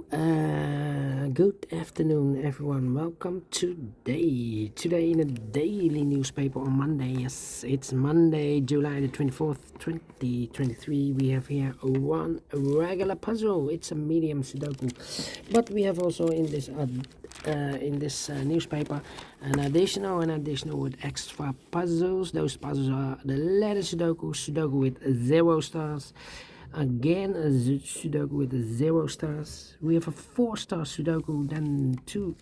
Good afternoon, everyone. Welcome today in a daily newspaper on Monday. Yes, it's Monday, July the 24th, 2023. We have here one regular puzzle. It's a medium Sudoku, but we have also in this newspaper an additional with extra puzzles. Those puzzles are the letter Sudoku with 0 stars. Again, a Sudoku with 0 stars. We have a 4-star Sudoku, then 2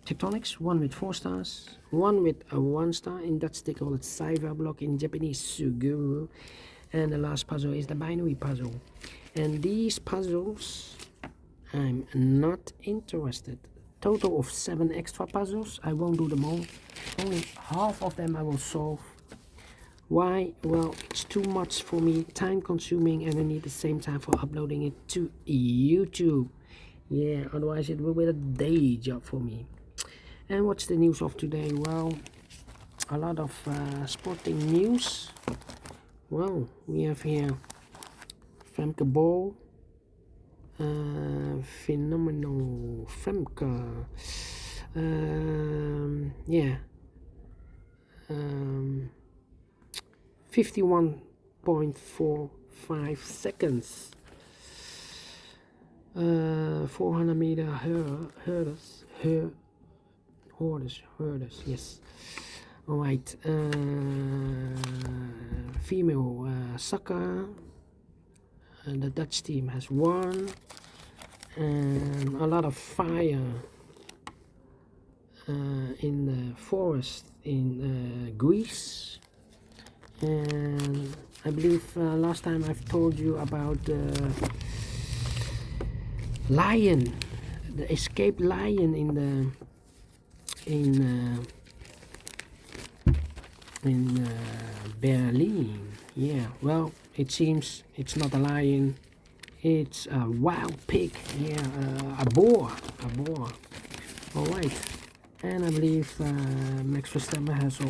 tectonics, one with 4 stars, one with a 1 star. In Dutch they call it Cypher block, in Japanese Suguru. And the last puzzle is the binary puzzle. And these puzzles, I'm not interested. Total of 7 extra puzzles. I won't do them all. Only half of them I will solve. Why? Well, it's too much for me, time consuming, and I need the same time for uploading it to YouTube. Yeah, otherwise it will be a day job for me. And what's the news of today? Well, a lot of sporting news. Well, we have here Femke Bol, phenomenal Femke. 51.45 seconds. 400 meter hurdles, yes. All right. Female soccer. The Dutch team has won, and a lot of fire in the forest in Greece. And I believe last time I've told you about the lion, the escaped lion in Berlin. Yeah, well, it seems it's not a lion, it's a wild pig. Yeah, a boar. All right. And I believe Max Verstappen has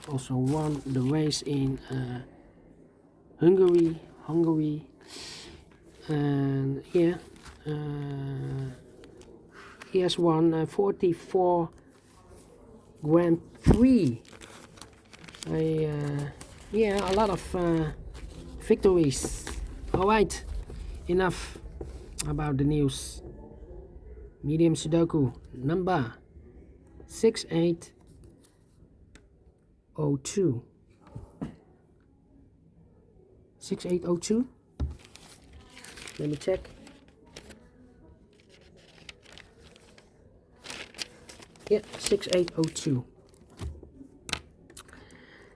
also won the race in Hungary, and yeah, he has won 44 Grand Prix. A lot of victories. All right, enough about the news. Medium Sudoku number 6802. 6802. Let me check. Yeah, 6802.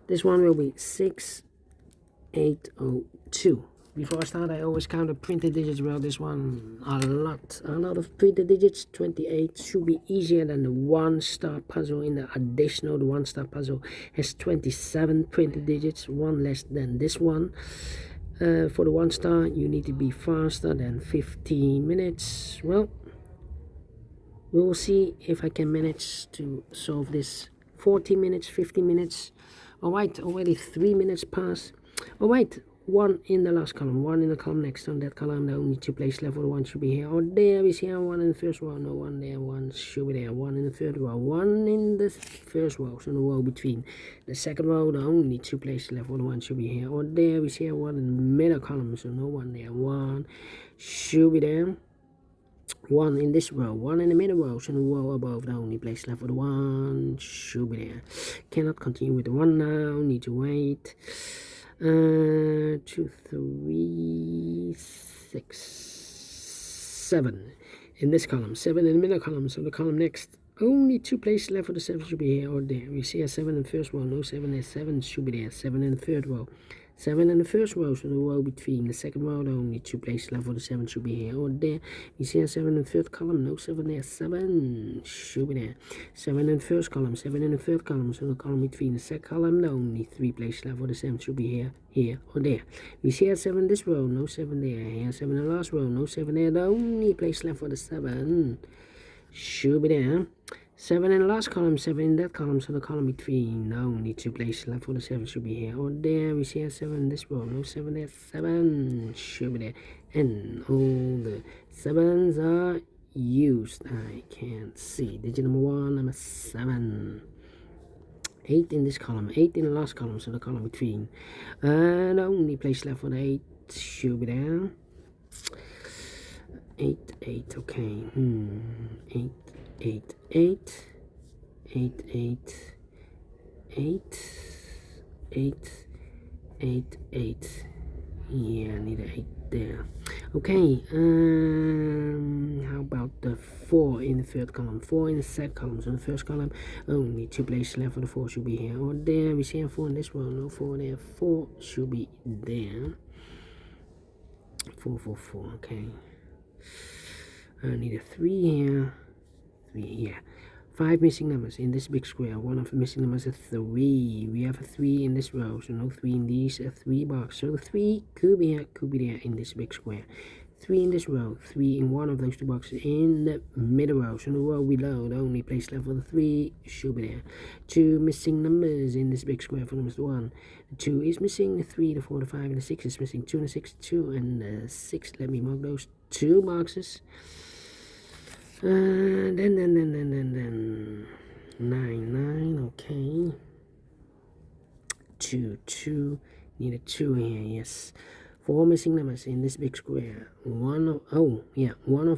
This one will be 6802. Before I start, I always count the printed digits. Well, this one a lot of printed digits. 28 should be easier than the 1-star puzzle. In the additional, the 1-star puzzle has 27 printed digits, one less than this one. For the 1-star, you need to be faster than 15 minutes. Well, we will see if I can manage to solve this. 40 minutes, 50 minutes. All right, already 3 minutes past. All right. 1 in the last column, 1 in the column next. On that column, the only 2 places left for the 1 should be here. Or there is here 1 in the first row, no 1 there, 1 should be there. 1 in the third row, 1 in the first row, so the row between the second row, the only 2 places left for the 1 should be here. Or there is here 1 in the middle column, so no 1 there, 1 should be there. 1 in this row, 1 in the middle row, so the row above, the only place left for the 1 should be there. Cannot continue with the 1 now, need to wait. 2, 3, 6, 7 in this column, 7 in the middle column, so the column next, only 2 places left for the 7 should be here or there. We see a 7 in the first row, no 7 there, 7 should be there. 7 in the third row, 7 in the first row, so the row between the second row, the only 2 places left for the 7 should be here or there. We see a 7 in the third column, no 7 there, 7 should be there. 7 in the first column, 7 in the third column, so the column between the second column, the only 3 places left for the 7 should be here or there. We see a 7 in this row, no 7 there. Here 7 in the last row, no 7 there. The only place left for the 7 should be there. 7 in the last column, 7 in that column, so the column between, no, only 2 places left for the 7 should be here or there. We see a 7 in this row, no 7 there, 7 should be there. and all the 7s are used. I can't see. Digit number 1, number 7. 8 in this column, 8 in the last column, so the column between. And only place left for the 8 should be there. 8, 8, okay. 8, 8, 8, 8, 8, 8, 8, 8, 8. Yeah, I need an 8 there. Okay, how about the 4 in the third column, 4 in the second column? So in the first column, only 2 places left for the 4 should be here or there. We see a 4 in this one, no 4 there. 4 should be there. 4, 4, 4, okay. I need a 3 here. 3, yeah. 5 missing numbers in this big square. One of the missing numbers is 3. We have a 3 in this row, so no 3 in these 3 box. So the 3 could be here, could be there in this big square. 3 in this row, 3 in one of those 2 boxes in the middle row. So the row below, the only place left for the 3 should be there. 2 missing numbers in this big square for numbers 1. The 2 is missing, the 3, the 4, the 5, and the 6 is missing. 2 and the 6, 2 and the 6. Let me mark those 2 boxes. Then 9, okay. 2, need a 2 here, yes. 4 missing numbers in this big square. One of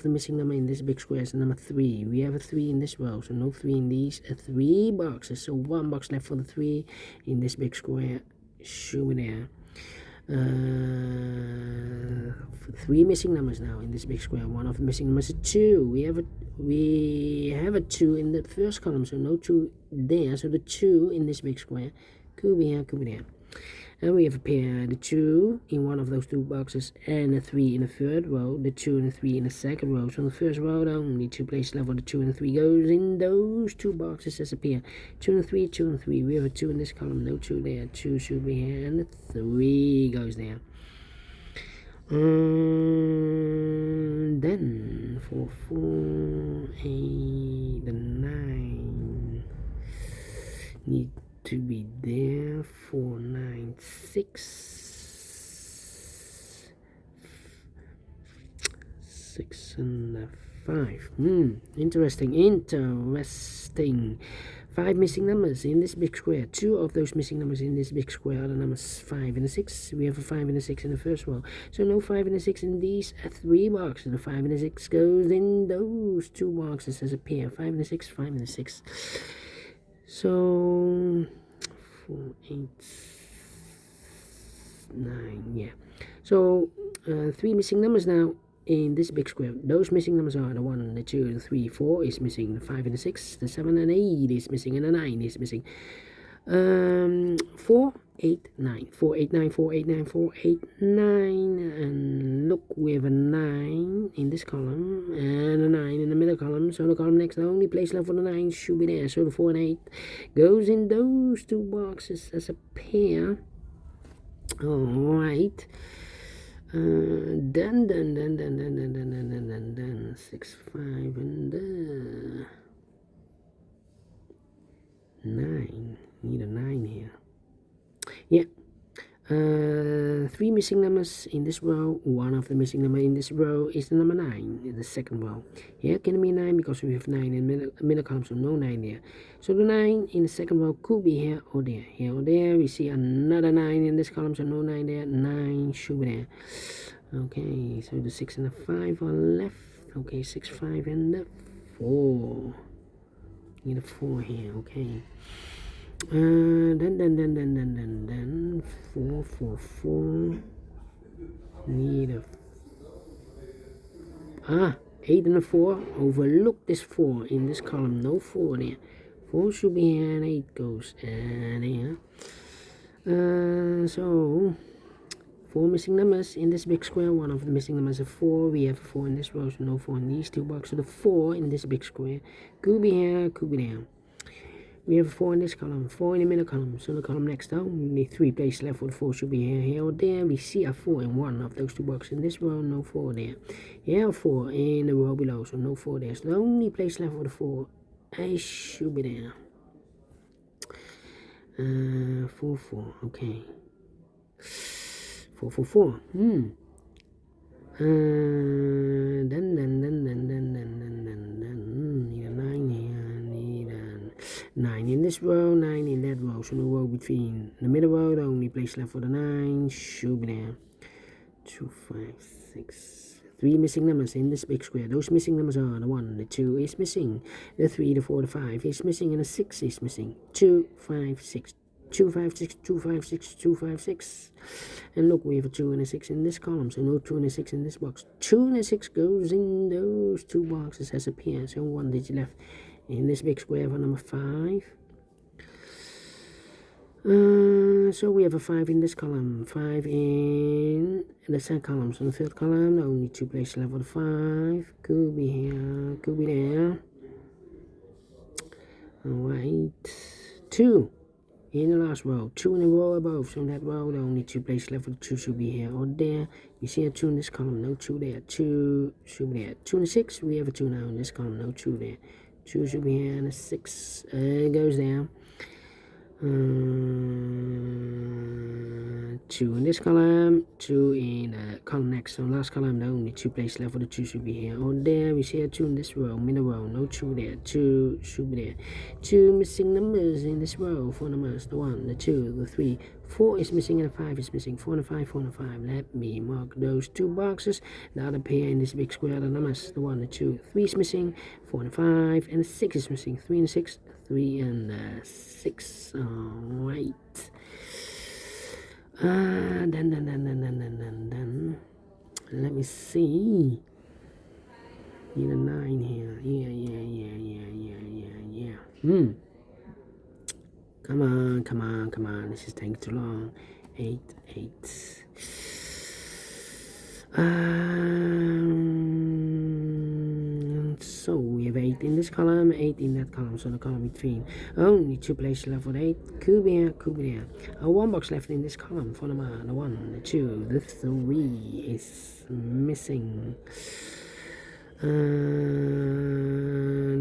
the missing number in this big square is number 3. We have a 3 in this row, so no 3 in these 3 boxes. So 1 box left for the 3 in this big square should be there. 3 missing numbers now in this big square. One of the missing numbers is 2. We have a 2 in the first column, so no 2 there. So the 2 in this big square could be here, could be there. And we have a pair, the 2 in one of those 2 boxes and a 3 in the third row, the 2 and the 3 in the second row. So in the first row, only 2 places left for the 2 and the 3 goes in those 2 boxes as a pair. 2 and 3, 2 and 3. We have a 2 in this column, no 2 there. 2 should be here, and the 3 goes there. Then for 4, 8, the 9 need to be there. 4, 9, 6, 6 and 5. Interesting. 5 missing numbers in this big square. 2 of those missing numbers in this big square are the numbers 5 and 6. We have a 5 and a 6 in the first row, so no 5 and a 6 in these 3 boxes. The 5 and a 6 goes in those 2 boxes as a pair. 5 and a 6, 5 and a 6. So 4, 8, 9, yeah. So 3 missing numbers now in this big square. Those missing numbers are the 1, the 2, the 3, 4 is missing, the 5 and the 6, the 7 and 8 is missing, and the 9 is missing. 4, 8, 9, 4, 8, 9, 4, 8, 9, 4, 8, 9, and look, we have a 9 in this column and a 9 in the middle column. So the column next, the only place left for the 9 should be there. So the 4 and 8 goes in those 2 boxes as a pair. All right. Then 6, 5 and 9. Need a 9 here. Yeah. 3 missing numbers in this row. One of the missing number in this row is the number 9 in the second row. Here can be 9 because we have 9 in the middle column, so no 9 there. So the 9 in the second row could be here or there. Here or there. We see another 9 in this column, so no 9 there. 9 should be there. Okay, so the 6 and the 5 are left. Okay, 6, 5 and the 4. Need a 4 here. Okay. Then 4, 4, 4. Need a 8 and a 4. Overlook this 4 in this column. No 4 there. 4 should be here, and 8 goes there. So 4 missing numbers in this big square. One of the missing numbers is 4. We have a 4 in this row, so no 4 in these 2 boxes. So the 4 in this big square could be here, could be there. We have a 4 in this column, 4 in the middle column. So the column next down, only 3 places left for the 4 should be here, here or there. We see a 4 in one of those 2 boxes. In this row, no 4 there. Here a 4 in the row below, so no 4 there. So the only place left for the 4 should be there. 4, 4, okay. 4, 4, 4. Then need a 9 here, need a 9 in this row, 9 in that row. So no row between the middle row, the only place left for the 9 should be there. 2, 5, 6, 3 missing numbers in this big square. Those missing numbers are the 1, the 2 is missing, the 3, the 4, the 5 is missing, and the 6 is missing. 2, 5, 6. 2, 5, 6, 2, 5, 6, 2, 5, 6. And look, we have a 2 and a 6 in this column, so no 2 and a 6 in this box. 2 and a 6 goes in those 2 boxes as a pair, so 1 digit left in this big square for number 5. So we have a 5 in this column, 5 in the second column. So in the third column, only 2 places left for the 5. Could be here, could be there. Alright, 2 in the last row, 2 in the row above. So in that row, the only 2 places left for the 2 should be here or there. You see a 2 in this column, no 2 there. 2 should be there. 2 and 6, we have a 2 now in this column, no 2 there. 2 should be here, and a 6 goes there. 2 in this column, 2 in the column next. So last column, the only 2 places left for the 2 should be here or there. We see a 2 in this row, middle row, no 2 there. 2 should be there. 2 missing numbers in this row, 4 numbers, the 1, the 2, the 3, 4 is missing, and the 5 is missing. 4 and 5, 4 and 5. Let me mark those 2 boxes. The other pair in this big square, the numbers, the 1, the 2, 3 is missing, 4 and 5, and the 6 is missing. 3 and 6, 3 and 6. Alright. Then let me see. Need a 9 here. Yeah. Come on. This is taking too long. 8. So we have 8 in this column, 8 in that column, so the column between. Only 2 places left for the 8. Could be here, could be there. 1 box left in this column for the 1, the 2, the 3 is missing. The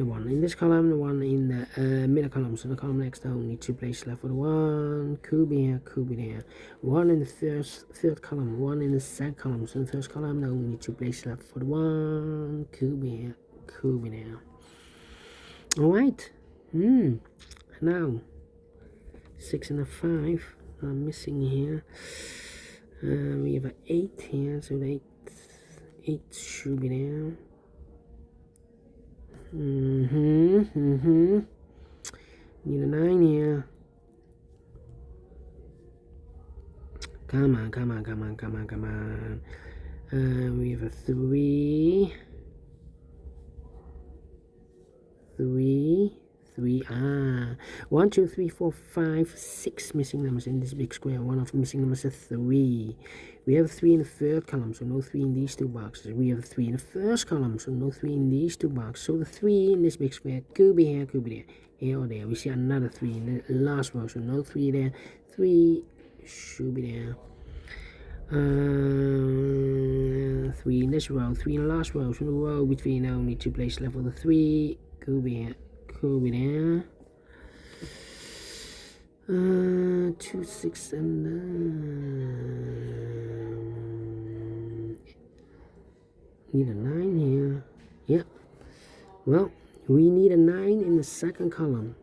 1 in this column, the 1 in the middle column, so the column next, only 2 places left for the 1. Could be here, could be there. 1 in the third column, 1 in the second column, so in the first column, only 2 places left for the 1. Could be here, could be there. Alright. Now 6 and a 5 are missing here. We have an 8 here, so the 8 should be there. Need a 9 here. Come on. We have a 3. 1, 2, 3, 4, 5, 6 missing numbers in this big square. One of the missing numbers is 3. We have a 3 in the third column, so no 3 in these 2 boxes. We have a 3 in the first column, so no 3 in these 2 boxes. So the 3 in this big square could be here, could be there. Here or there. We see another 3 in the last row, so no 3 there. 3 should be there. 3 in this row, 3 in the last row, so the row between only 2 places left for the 3. Could be here, could be there. 2, 6, and need a 9 here. Yeah. Well, we need a 9 in the second column.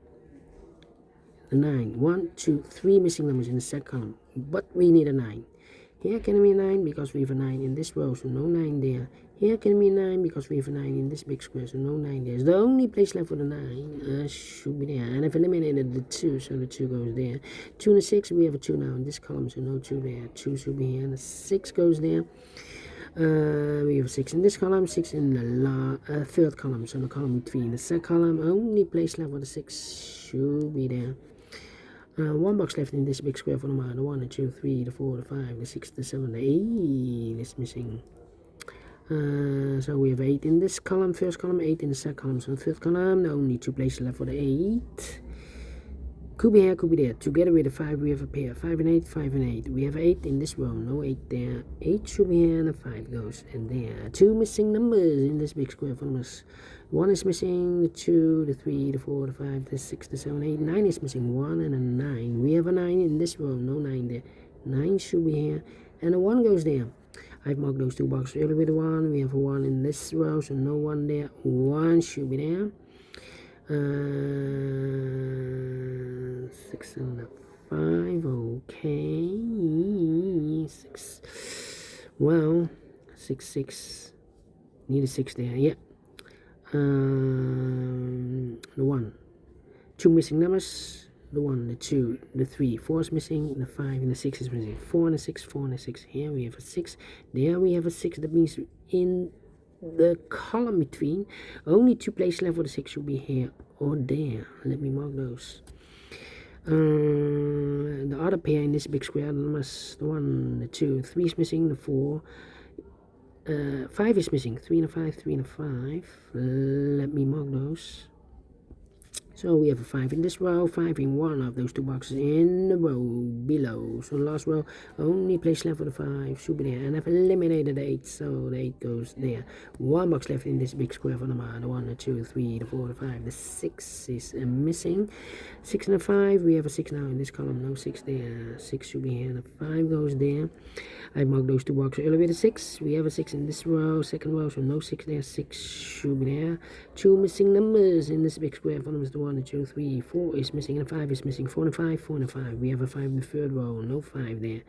The 9. 1, 2, 3 missing numbers in the second column, but we need a 9. Here can be a 9 because we have a 9 in this row, so no 9 there. Here can be a 9 because we have a 9 in this big square, so no 9 there. So the only place left for the 9 should be there. And I've eliminated the 2, so the 2 goes there. 2 and a 6, we have a 2 now in this column, so no 2 there. 2 should be here, and the 6 goes there. We have 6 in this column, 6 in the third column, so the column between the second column, only place left for the 6 should be there. 1 box left in this big square for the 1, the 2, 3, the 4, the 5, the 6, the 7, the 8 is missing. So we have 8 in this column, first column, 8 in the second column, so the third column, only 2 places left for the 8. Could be here, could be there. Together with the 5, we have a pair. 5 and 8, 5 and 8. We have 8 in this row, no 8 there. 8 should be here, and the 5 goes in there. 2 missing numbers in this big square for us. 1 is missing, the 2, the 3, the 4, the 5, the 6, the 7, 8. 9 is missing, 1 and a 9. We have a 9 in this row, no 9 there. 9 should be here, and a 1 goes there. I've marked those 2 boxes earlier with 1. We have a 1 in this row, so no 1 there. 1 should be there. 6 and a 5, okay. 6. Well, 6, 6. Need a 6 there, yeah. The 1. 2 missing numbers. The 1, the 2, the 3, 4 is missing, the 5 and the 6 is missing. 4 and a 6, 4 and a 6. Here we have a 6. There we have a 6. That means in the column between, only 2 places left for the 6 should be here or there. Let me mark those. The other pair in this big square, the numbers, the 1, the 2, 3 is missing, the 4, 5 is missing, 3 and a 5, 3 and a 5. Let me mark those. So we have a 5 in this row, 5 in one of those 2 boxes in the row below. So the last row, only place left for the 5 should be there. And I've eliminated the 8, so the 8 goes there. 1 box left in this big square for the 1, the 2, the 3, the 4, the 5. The 6 is missing. 6 and a 5, we have a 6 now in this column, no 6 there. 6 should be here, the 5 goes there. I marked those 2 boxes earlier with a 6. We have a 6 in this row, second row, so no 6 there. 6 should be there. 2 missing numbers in this big square. For them is the 1, the 2, 3, 4 is missing, and 5 is missing. 4 and a 5, 4 and a 5. We have a 5 in the third row, no 5 there.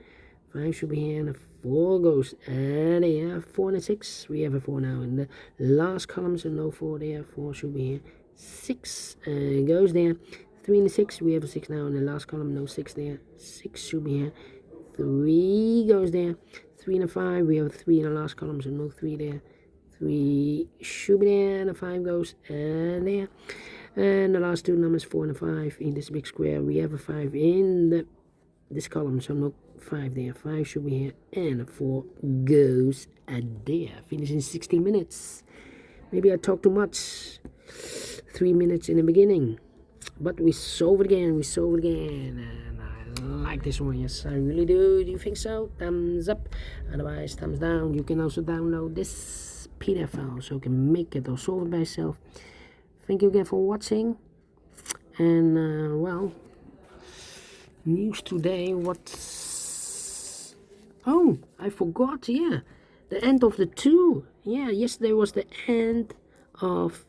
5 should be here, and a 4 goes there. 4 and a 6. We have a 4 now in the last column, so no 4 there. 4 should be here. 6 goes there. 3 and a 6. We have a 6 now in the last column, no 6 there. 6 should be here. 3 goes there. 3 and a 5. We have a 3 in the last column, so no 3 there. 3 should be there, and a 5 goes there. And the last 2 numbers, 4 and a 5 in this big square. We have a 5 in this column, so no 5 there. 5 should be here, and a 4 goes there. Finish in 60 minutes. Maybe I talk too much. 3 minutes in the beginning. But we solve it again, and I like this one, yes, I really do. Do you think so? Thumbs up, otherwise thumbs down. You can also download this PDF file, so you can make it or solve it by yourself. Thank you again for watching, and well, news today, what's, oh, I forgot, yeah, the end of the 2, yeah, yesterday was the end of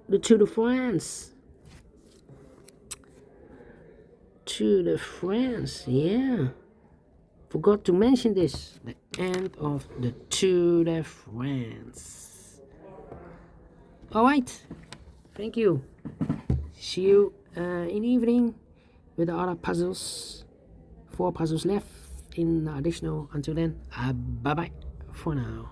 the Tour de France. Tour de France, yeah. Forgot to mention this. The end of the Tour de France. Alright. Thank you. See you in the evening with the other puzzles. 4 puzzles left in the additional. Until then, bye bye for now.